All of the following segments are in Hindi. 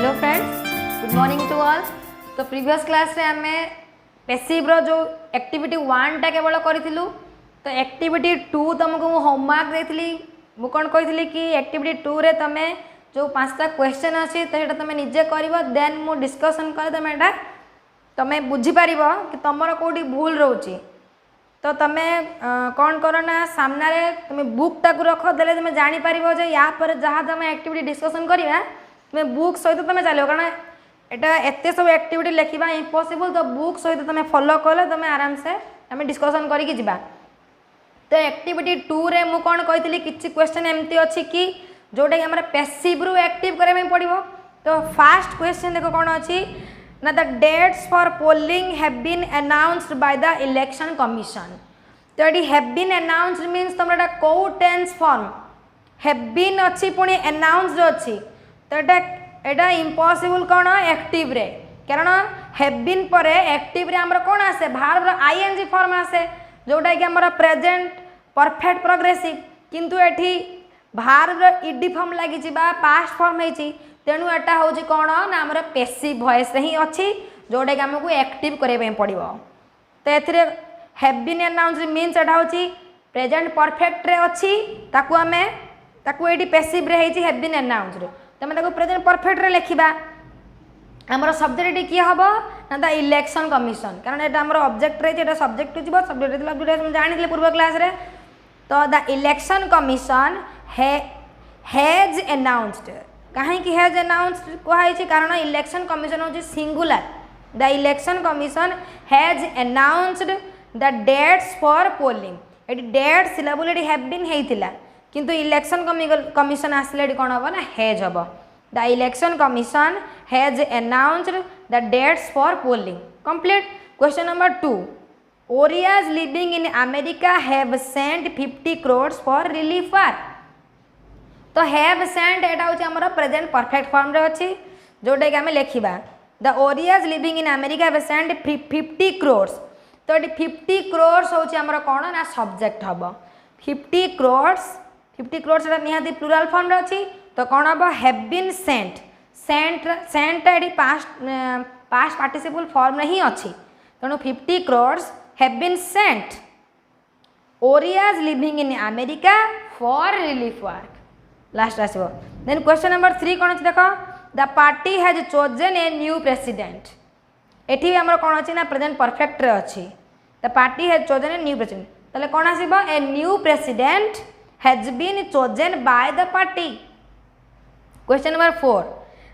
Hello friends, good morning to all. तो प्रीवियस क्लास रे आमे पैसिव रो जो एक्टिविटी 1 टा केवल करिथिलु। तो एक्टिविटी 2 तुमको मु होमवर्क देथिली। मु कोन कहिथिली कि एक्टिविटी 2 रे तमे जो 5टा क्वेश्चन अछि तो सेटा तमे निजे करिवो, देन मु डिस्कशन करे तमे एटा तमे बुझी पारिबो कि तमरो कोडी भूल रहउची। तो तमे कौन करो ना, सामना रे तुम बुक टाक रख देले तुम जानी पारिबो जे या पर जहाँ तुम एक्टिविटी डिस्कशन करिया तुम बुक सहित तुम चलो, कारण एटा एते सब एक्टिविटी लिखा इम्पॉसिबल। तो बुक सहित तुम फॉलो कले तुम आराम से आम डिस्कशन करके जिबा। तो एक्टिविटी 2 रे मु कौन कही किछि क्वेश्चन एमती अच्छी कि जोटा कि हमारे पैसिव रु एक्टिव करबा पड़िबो। तो फास्ट क्वेश्चन देखो कौन अच्छी ना, the dates for polling have been announced by the election commission. तो ये हैव बीन अनाउंस्ड मीन्स तुम कौ टेंस फॉर्म हैव बीन अच्छी पुणी अनाउंस्ड अच्छी। तो एटा इम्पॉसिबल कौन एक्टिव रे, कारण हैव बीन पर एक्टिव रे हमर कौन आसे भार्ब रो आईएनजी फॉर्म आसे जोटा कि हमर प्रेजेंट परफेक्ट प्रोग्रेसिव। किंतु एठी भार्ब रो ईडी फॉर्म लागि जिबा पास्ट फॉर्म हेची, तेणु एटा होची कौन ना हमर पैसिव वॉइस रे ही अच्छी जोटा कि हमको एक्टिव करबा पड़िबो। तो एथिरे हैव बीन अनाउंस्ड मीन्स एटा होची प्रेजेंट परफेक्ट रे अच्छी, ताकू हमें ताकू एटी पैसिव रे हेची हैव बीन अनाउंस्ड। तमे ताकू प्रेजेंट परफेक्ट रे लिखिबा। हमर सब्जेक्ट किए हम ना द इलेक्शन कमिशन, कारण एटा हमर ऑब्जेक्ट रे एटा सब्जेक्ट जीवो, सब्जेक्ट रे ऑब्जेक्ट हम जानिले पूर्व क्लास रे। तो the election commission has announced, कहीं कि हैज अनाउंस्ड कहाई, कारण इलेक्शन कमिशन होची singular. The election commission has announced the dates for polling. एटी डेट सिलेबल एटी हैव बीन हेइतिला, किंतु इलेक्शन कमिशन आसले एटी कोन हबो ना हैज हबो। The election commission has announced the dates for polling. Complete. Question number 2, Oriyas living in America have sent 50 crores for relief work. तो हैव सेंट एटा होची हमर प्रेजेंट परफेक्ट फॉर्म रे अछि जोटा कि हमें लिखिबा the Oriyas living in America have sent 50 crores। तो ये 50 crores होची हमर कोन ना सब्जेक्ट हबो। 50 crores एटा निहाती प्लुरल फॉर्म रे अछि, तो कोन हबो have been sent. Sent ed past participle form रे ही अछि, तेणु 50 crores have been sent Oriyas living in America for relief work. Last आसो। देन क्वेश्चन नंबर 3 कौन अच्छी देखो, the party has chosen a new president. एठी भी हमर कौन अच्छी ना प्रेजेंट परफेक्ट रे अच्छी। The party has chosen a new president, तले कौन आसीबो a new president has been chosen by the party. Question number 4,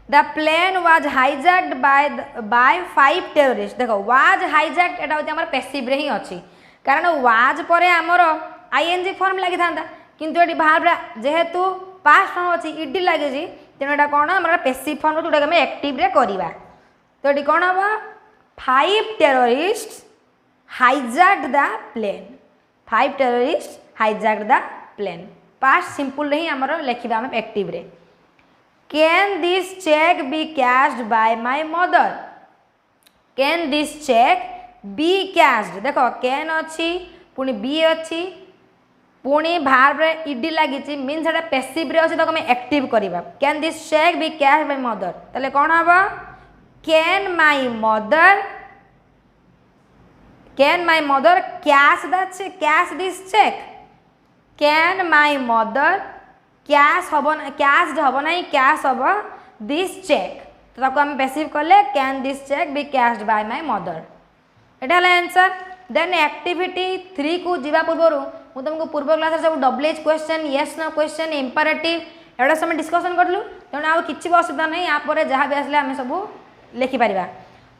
the plane was hijacked by 5 terrorist. देखो वाज हाईजैक्ड एटा होची हमर पैसिव रे ही अच्छी, कारण वाज परे हमर आईएनजी फॉर्म लागि थांदा, किंतु एटी भार्ब जेहेतु पास्ट फॉर्म अच्छी ईडी लगे, तेणु एटा कौन हमारा पैसिव फॉर्म जोटा कि एक्टिव रे करिबा। तो ये कौन हम 5 terrorist hijacked the plane. 5 terrorist hijacked the plane past simple रे ही हमर लिखिबा हम एक्टिव रे। Can this cheque be cashed by my mother. Can this cheque be cashed. देखो कैन अच्छी पुणी बी अच्छी पुणी भार्ब रे ईडी लगी मीन्स एटा पैसिव रे अछि, तो हम एक्टिव करबा। Can this cheque be cashed by mother, तले कोन हबो can my mother cash this cheque. Can my mother cash हबो ना, कैश्ड हबो ना, कैश हबो दिस चेक। तो ताको हम पैसिव करले can this cheque be cashed by my mother. एटा हला आंसर। देन एक्टिविटी 3 को जीवा पूर्व मु तुमको पूर्व क्लास सब WH question, yes no question, imperative एडा सब डिस्कशन करलु, तेणु आ किछि असुविधा नहीं, या पर जहाँ भी आसले आम सब लिखि पारिबा।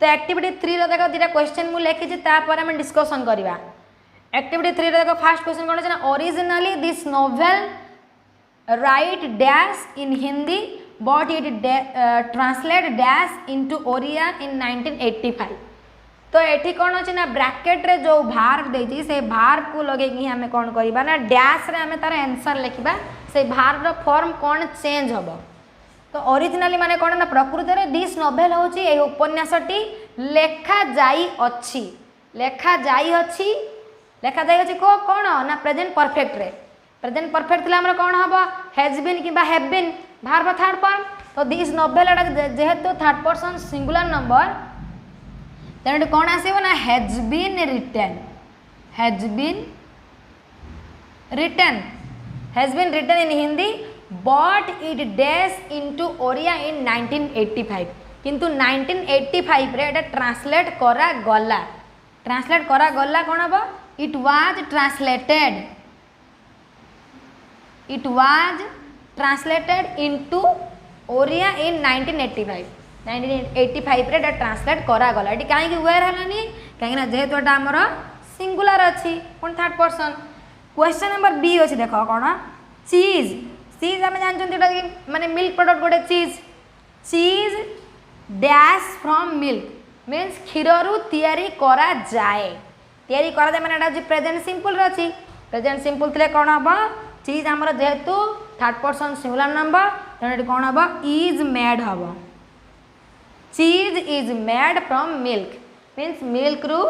तो एक्टिविटी 3 रो देखो दुटा क्वेश्चन मु लिखि छि, तापर हम डिस्कशन करबा। एक्टिविटी 3 रो देखो फर्स्ट क्वेश्चन कोन छै ना, originally this novel write dash in Hindi but it translate dash into Oriya in 1985। तो एठी कौन अच्छी ना ब्रैकेट रे जो भार्ब देजी से भार्ब को लगे कि हमें कौन करबा ना डैश रे हमें तार आंसर लिखिबा, से भार्ब रो फॉर्म कौन चेंज हबो। तो ओरिजिनली माने कौन ना प्रकृति रे दिस नोवेल होची ए उपन्यासटी लेखा जाई अछि को कौन ना प्रेजेंट परफेक्ट रे। प्रेजेंट परफेक्ट थिला हमर कौन हबो हैज बीन कि हैव बीन, बाहर थर्ड फॉर्म तो दिस नोवेल जेहेतु थर्ड पर्सन सिंगुलर नंबर तेणु कौन आसो ना has been written in Hindi but it dash into Odia in 1985 किंतु 1985 रे एटा ट्रांसलेट करा गला कौन हम it was translated into Odia in 1985 रे ट्रांसलेट करा गला एटी काहे कि वेयर हलानी काहे ना जेहेतु एटा हमर सिंगुलर अछि कोन third person question number B अछि देखो कोन चीज हम जानछन एटा कि माने मिल्क प्रोडक्ट गोटे चीज डैश फ्रॉम मिल्क मीन्स क्षीर रु तयारी करा जाए माने एटा जे प्रेजेंट सिंपल रे अछि प्रेजेंट सिंपल थिले कोन हबो चीज हमर जेहेतु थर्ड पर्सन सिंगुलर नंबर तेणु कौन हम इज मेड हम चीज is made from milk means milk रु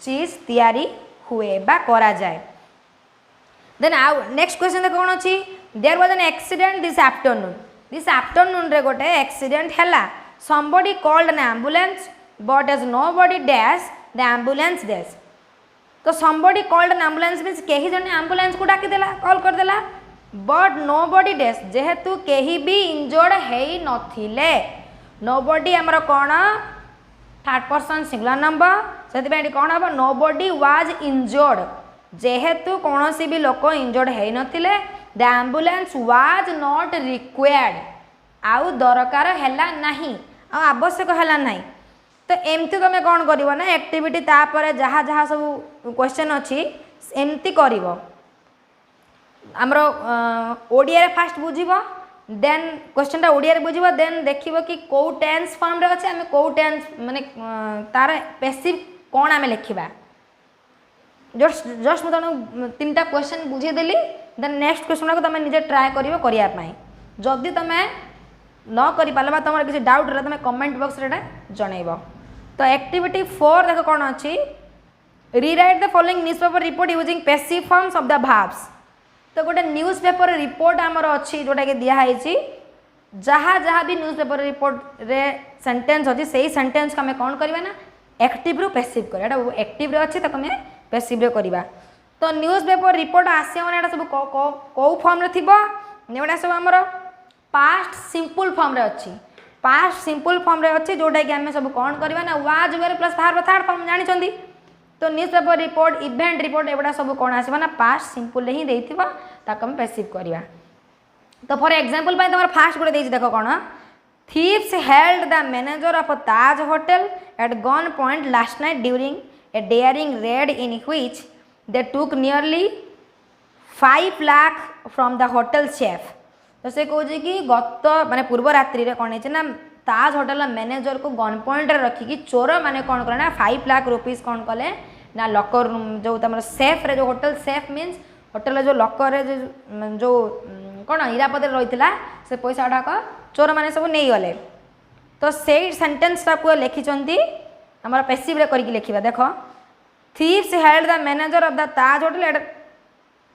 चीज तैयारी हुए बा करा जाए देन आउ नेक्स्ट क्वेश्चन देखो कौन अच्छी there was an accident this afternoon रे गोटे एक्सीडेंट हैला somebody called an ambulance but as nobody dash the ambulance dash तो somebody called an ambulance means केही जने एम्बुलेंस को डाकी देला कॉल कर देला बट nobody dash जेहेतु केही भी इंजर्ड हेई नथिले nobody हमर कोन थर्ड पर्सन सिंगुलर नंबर सेति बेटी कोन हबो nobody was injured जेहेतु कोनोसी भी लोक इंजर्ड हेई नथिले the ambulance was not required आउ दरकार हैला नहीं आ आवश्यक हैला नहीं तो एमती तुम कौन कर ना एक्टिविटी तापर जहाँ जहाँ सब क्वेश्चन अच्छी एमती कर आमर ओडिया फास्ट बुझब देन क्वेश्चन टा ओडिया बुझब देन देखिए कि कौ टेंस फॉर्म रे अच्छे आम कौ टेंस माने तार पैसिव कौन आम लिखा जस्ट मुझे तीन टा क्वेश्चन बुझेदेली देन नेक्स्ट क्वेश्चन को तुम निजे ट्राए करने जदि तुम न कर पार्बा तुम किसी डाउट रहा तुम कमेंट बॉक्स रे जनइब तो एक्टिविटी 4 देख कौन अच्छी rewrite the following newspaper report using passive forms of the verbs तो गोटे न्यूज़पेपर रिपोर्ट आमर अच्छी जोटा कि दिखाई जहाँ जहाँ भी न्यूज़पेपर रिपोर्ट रे सेंटेंस अच्छी से सेंटेंस को आम कौन करवा ना एक्टिव रु पैसिव कर एक्टिव रे अच्छी तो पैसिव रे करवा तो न्यूज़पेपर रिपोर्ट आसे मैंने सब कौ फॉर्म रे थिबो एटा सब आमर पास्ट सिंपल फॉर्म रे अच्छी पास्ट सिंपल फॉर्म रे अच्छी जोटा कि आम सब कौन करवा ना was were plus verb third form जानी तो न्यूज़पेपर रिपोर्ट इवेंट रिपोर्ट एगुड़ा सब कौन आसो ना पास्ट सिंपल ही देथिबा ताकम पैसिव करवा तो फॉर एग्जांपल तुम फास्ट गोटे देख कौन thieves held the manager of Taj hotel at gun point last night during a daring raid in which they took nearly 5 lakh from the hotel chef तो से कहे कि गत माने पूर्व रात्रि रे कौन है ना ताज होटल मैनेजर को गन पॉइंट रखिकी चोर मैंने कौन कले ना 5 लाख रुपीज कौन कले ना लॉकर जो तुम सेफ रे जो होटल सेफ मीन्स होटल जो लॉकर जो कौन हिरापद रही से पैसा गुड़ाक चोर मैंने सब नहीं गले तो से सेंटेंस को लिखिं आम पैसिव रे करके लिखा देख thieves held the manager of the Taj hotel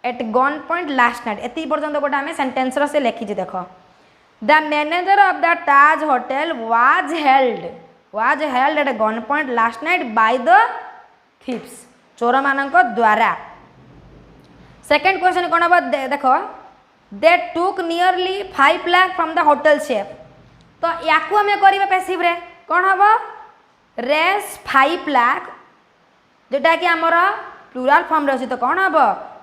at gun point last night एति पर्यंत गोटे आम सेंटेंस से लिखी देख the manager of the Taj hotel was held at gun point last night by the thieves चोर मानक द्वारा सेकेंड क्वेश्चन कौन हम देख they took nearly 5 lakh from the hotel chef तो या आम कर पैसिव रे कौन हम रेस 5 लाख जोटा कि आमर प्लूराल फॉर्म रे तो कौन हम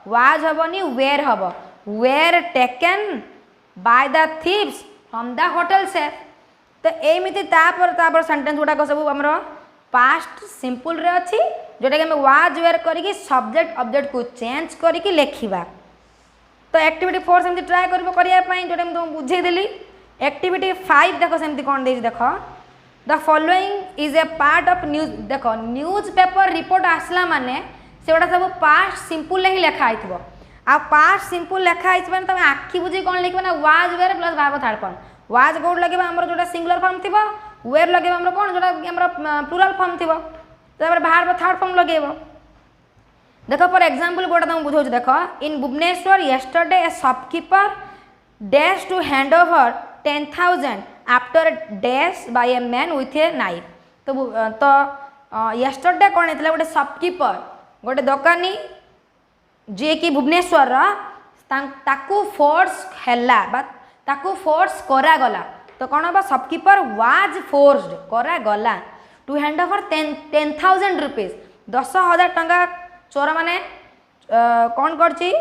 वाज हेनी वेयर हम where taken by the thieves from the hotel chef तो एमती तापर सेंटेंस गुड़ाक सब आम पास्ट सिंपल रे अच्छी जोटा कि आम वाज वेयर करके सब्जेक्ट ऑब्जेक्ट को चेंज करके लिखा तो एक्टिविटी 4 सेमती ट्राए करने जोटा तुमको बुझेदेली एक्टिविटी 5 देख सेमती कौन दे देख the following is a part of news देख न्यूज पेपर रिपोर्ट आसला माने से गुड़ा सब पास्ट सिंपल ही लिखाई आ पास्ट सिंपल लिखाई तुम आखि बुझी कौन लिख ना was were plus verb third form was caught लगे आम जो सिंगुलर फॉर्म थी वेयर लगे आम कौन जो प्लूराल फॉर्म थी भार्ब थर्ड फॉर्म लगे देख फॉर एग्जांपल गोटे तुम बुझे देख in Bhubaneswar yesterday a shopkeeper dash to hand over 10,000 after dash by a man with a knife. तो यस्टरडे कौन होता गोटे शॉपकीपर गोटे दुकानी जी कि भुवनेश्वर ताकू फोर्स हैला बा ताकू फोर्स करागला तो कौन हम शॉपकीपर वाज फोर्सड करागला टू हैंड ओवर 10,000 रुपीज 10,000 टंका चोर मैंने कौन करची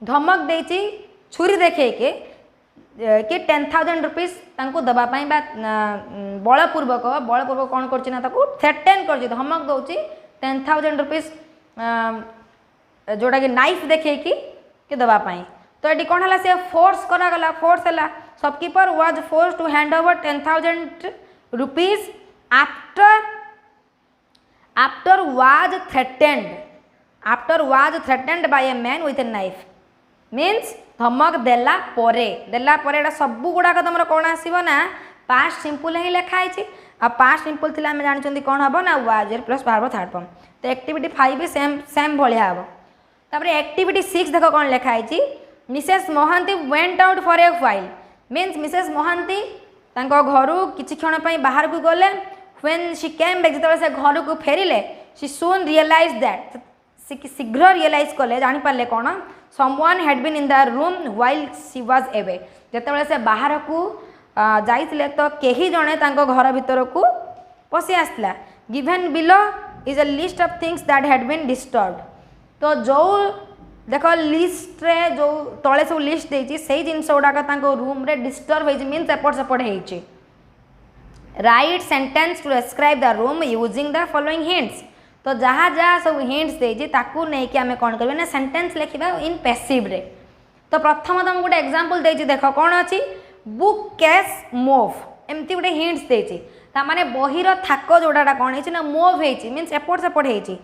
धमक देची छुरी देखे कि 10,000 रुपीज तांको दबापाई बा बलपूर्वक कौन करची ना ताकू थ्रेटेन करची धमक दौची 10,000 रुपीज जोटा कि नाइफ देखे कि दबापाई। तो ये कौन है से फोर्स करागला फोर्स है shopkeeper was force to hand over 10,000 rupees after was threatened by a man with a knife means धमक देला परे एटा सब गुड़ाक तुम कौन आसो ना पास्ट सिंपल ही लिखाई आ पास्ट सिंपल थी आम जानते कौन हम ना was plus verb third form. तो एक्टिविटी 5 भी सेम भाया हम। तापर एक्टिविटी 6 देख कौन लिखाई Mrs Mahanti went out for a while means Mrs Mahanti घर किसी क्षण बाहर को गले व्हेन शी केम बैक जो से घर को फेरिले शी सून रियलाइज दैट शीघ्र रियलाइज कले जापारे कौन someone had been in the room while she was away जिते से बाहर को जाइए तो कहीं जड़े घर भीतर को पशि आसला। Given below is a list of things that had been disturb. तो जो देख लिस्ट रे जो तले सब लिस्ट देती से जिनस गुड़ाक रूम रे डिस्टर्ब हो मीन्स एपट सेपट हो। Write sentence to describe the room using the following hints. तो जहाँ जहाँ सब हिंट्स देती ताकू नहीं कि आम कौन करें सेंटेंस लिखा इन पैसिव रे। तो प्रथम तुम गोटे एग्जांपल देती देख कौन अच्छी बुक कैश मोव एमती गोटे हिंट्स देती तामाने बहीर थाक जोड़ा कौन है मोव हो मीन्स एपट सेपट हो।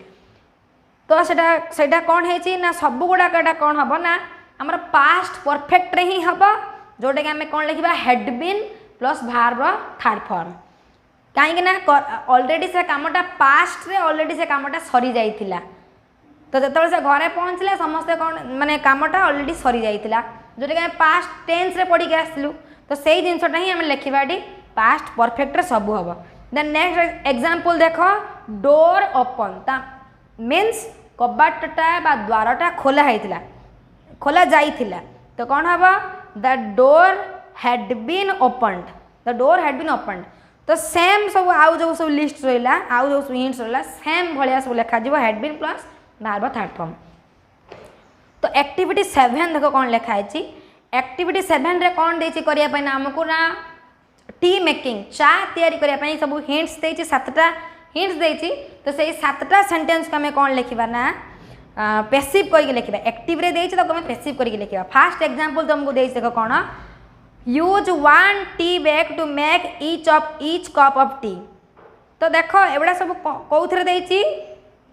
तो सेटा कौन है ना सब गुड़ाक कौन हम ना आम पास्ट परफेक्ट रे ही हम जोटा कि आम कौन लिखा had been plus verb third form कहीं ऑलरेडी से कामटा पास्ट रे ऑलरेडी से कामटा सरी जाइथिला। तो जो से घरे पहुँचले समस्ते कौन माने कामटा ऑलरेडी सरी जाइथिला जोटा कि पास्ट टेंस रे पढ़ी के आसलु। तो से जिनसटा ही आम लिखा पास्ट परफेक्ट रे सब हम। देन नेक्स्ट एग्जांपल देख डोर ओपन मीन्स कबाटा बा द्वारटा खोला होता खोला जाइथिला। तो कौन हम the door had been opened the door had been opened. तो सेम सब आउ जो सब लिस्ट रहा आउ जो सब हिंट्स रहा सेम भाया सब लिखा had been plus verb third form. तो एक्टिविटी 7 देख कौन लिखाई एक्टिविटी 7 रे कौन देती करने आमको ना टी मेकिंग चा तैयारी सब हिंट्स देती 7टा हिंट्स देती। तो से 7टा सेंटेंस को आम कौन लिखा ना पैसिव करके लिखा एक्टिव रे देती तो पैसिव करके लिखा। फास्ट एग्जांपल तुमको देख देख कौन use 1 tea bag to make each cup of tea. तो देख एगुड़ा सब कौन देती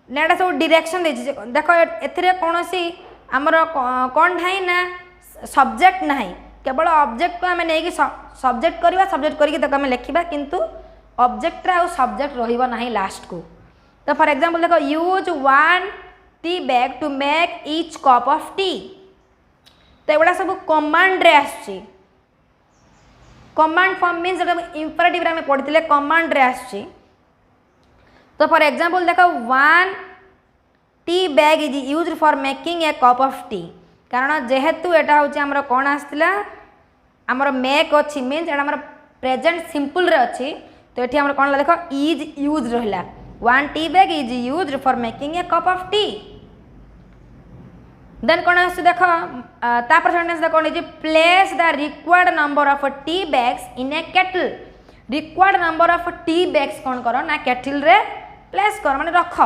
ना सब डायरेक्शन देती देख ए कौन सी आमर कौन ना ना सब्जेक्ट ना केवल ऑब्जेक्ट को आम नहीं सब्जेक्ट करवा सब्जेक्ट करके आम लिखा किंतु ऑब्जेक्ट आउ सब्जेक्ट रहिबो नाही लास्ट को। तो फॉर एग्जांपल देखो use 1 tea bag to make each cup of tea. तो एगुड़ा सब कमांड रे आछी कमांड फॉर्म मीन्स इंपरेटिव रे हमें पढ़ी कमांड रे आछी। तो फॉर एग्जांपल देखो 1 tea bag is used for making a cup of T कारण जेहेतु एटा होची हमर कोन आस्तिला हमर मेक अछि मीन्स एटा हमर प्रेजेंट सिंपल रे अछि। तो ये आम कौन देख इज यूज रहा 1 tea bag is used for making a cup of tea. Then कौन आस देख तापर सेंटेंस कौन है place the required number of tea bags in a kettle. Required number of tea bags कौन कर ना केटल रे प्लेस कर माने रख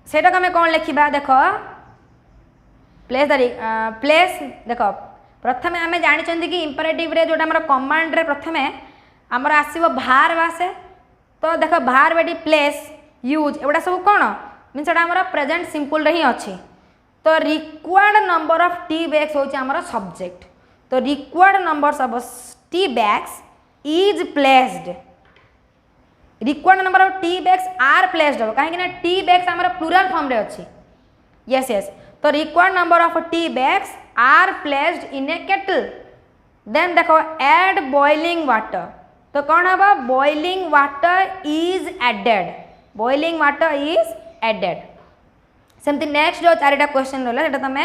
सेटा आम कौन लिखा देख प्लेस द प्लेस देख प्रथम आम जानी कि इंपरेटिव रे जोटा हमर कमांड रे प्रथम आमर आसो भार आसे। तो देख भार बेटी प्लेस यूज एगुड़ा सब कौन मीन्स आमर प्रेजेंट सिंपल रे ही अच्छी। तो required number of tea bags होची आमर सब्जेक्ट। तो required numbers of tea bags is placed required number of tea bags are placed हो कहीं टी बैग्स आमर प्लूरल फॉर्म रे अच्छी। यस यस तो required number of tea bags are placed in a kettle then देखो एड बॉइलिंग वाटर, तो कौन हम boiling water is added, boiling water is added. सेमती नेक्स्ट जो चारिटा क्वेश्चन रहा है तुम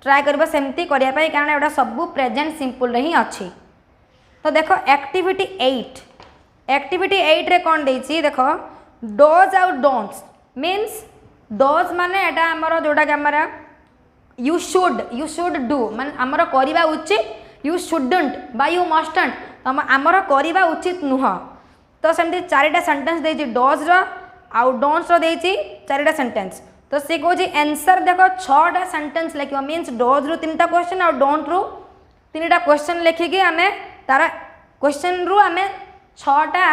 ट्राए कर सेमती करने, कारण एटा सब प्रेजेंट सिंपल ही अच्छी। तो देखो एक्टिविटी 8, एक्टिविटी 8 रे कौन देछि देखो डोज आउ डोंट्स, मीन्स डोज माने एटा हमर जोटा कि हमर यू शुड डू माने हमर करबा उचित, यू शुडंट बा यू मस्टंट हमर करबा उचित नुह। तो सेमती चारिटा सेंटेंस देछि डोज रो आउ डोंट्स रो देछि चारिटा सेंटेंस। तो सी कौन आंसर देखो 6टा सेंटेंस लिख, मीन्स डोज रु 3टा क्वेश्चन और डोंट रु 3टा क्वेश्चन लिखिकी आम तार क्वेश्चन रु आम 6टा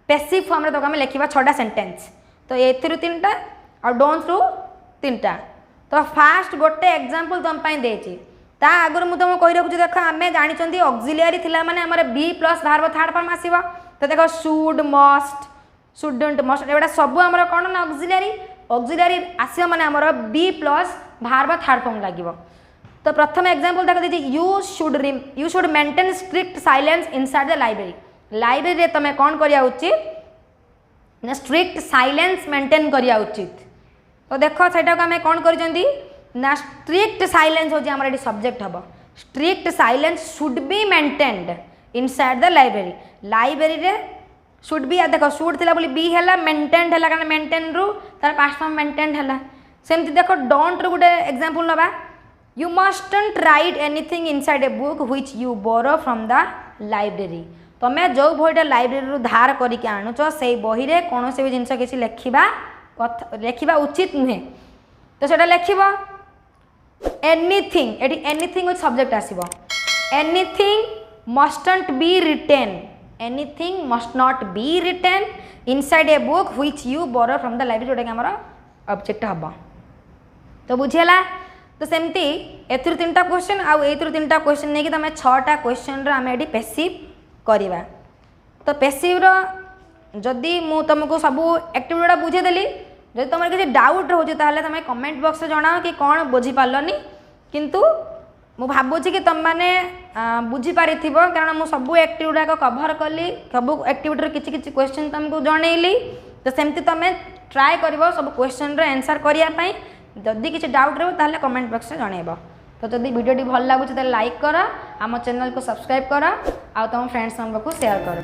पैसिव फॉर्म रे आम लिखा 6टा सेंटेंस। तो ये 3टा और डोंट रु 3टा। तो फास्ट गोटे एग्जांपल तुम देछि, ता आगर मु तुमको कहि रखुछि देखो आम जानी ऑक्सिलियरी थिला माने हमर be plus verb third form आसीबो। तो देखो शुड मस्ट शुडंट मस्ट एटा सब हमर कोन ना ऑक्सिलियरी, ऑक्सिलियरी आसीबो माने हमर be plus verb third form लागिबो। तो प्रथम एग्जांपल देखो देछि you should maintain strict silence inside the library, library रे तमे कोन करिया उचित ना स्ट्रिक्ट साइलेंस मेंटेन करिया उचित। तो देखो सेटा को आमे कोन करिसेंती ना स्ट्रिक्ट साइलेंस हो जे हमर एटी सब्जेक्ट हबो, strict silence should be maintained inside the library, library रे शुड बी देखो शुड थिला बोली बी हैला मेंटेन्ड हैला कारण मेंटेन रु तार पास्ट फॉर्म मेंटेन्ड हैला। सेमती देखो डोंट रु गुटे एग्जांपल नबा you mustn't write anything inside a book which you borrow from the library, तमे जो बहीटा लाइब्रेरी रु धार करिके आनुछ से बही रे कोनोसी भी जिंस किछि लेखिबा उचित नुहे। तो सेटा लेखिबो एनीथिंग, एटी एनीथिंग सब्जेक्ट आसीबो, anything mustn't be written, anything must not be written inside a book which you borrow from the library, जोटा कि हमर ऑब्जेक्ट हबो। तो बुझियला। तो सेमती एथुर 3टा क्वेश्चन आउ एथुर 3टा क्वेश्चन नहीं कि तमे 6टा क्वेश्चन रो आमे एडी पैसिव करबा। तो पैसिव रो जदी मु तुमको सब एक्टिविटीटा बुझे देली, जदि तुम किसी डाउट रोचे ताहले तुम कमेंट बॉक्स में जनाओ कि कौन बुझी पारलनी, किंतु मु भाबुची कि तुम माने बुझी पारिथिबो कारण मु सब एक्टिविटी को कवर कली, सब एक्टिविटी किछि किछि क्वेश्चन तुमको जनैली। तो सेमती तुम ट्राए करिवो सब क्वेश्चन रो आंसर करिया पई, जदि किछि डाउट रहबो ताहले कमेंट बॉक्स में जनैबो। तो जदि वीडियोटी भल लागुछि त लाइक करो, आम चैनल को सब्सक्राइब करो, आ तुम फ्रेंड्स को शेयर करो।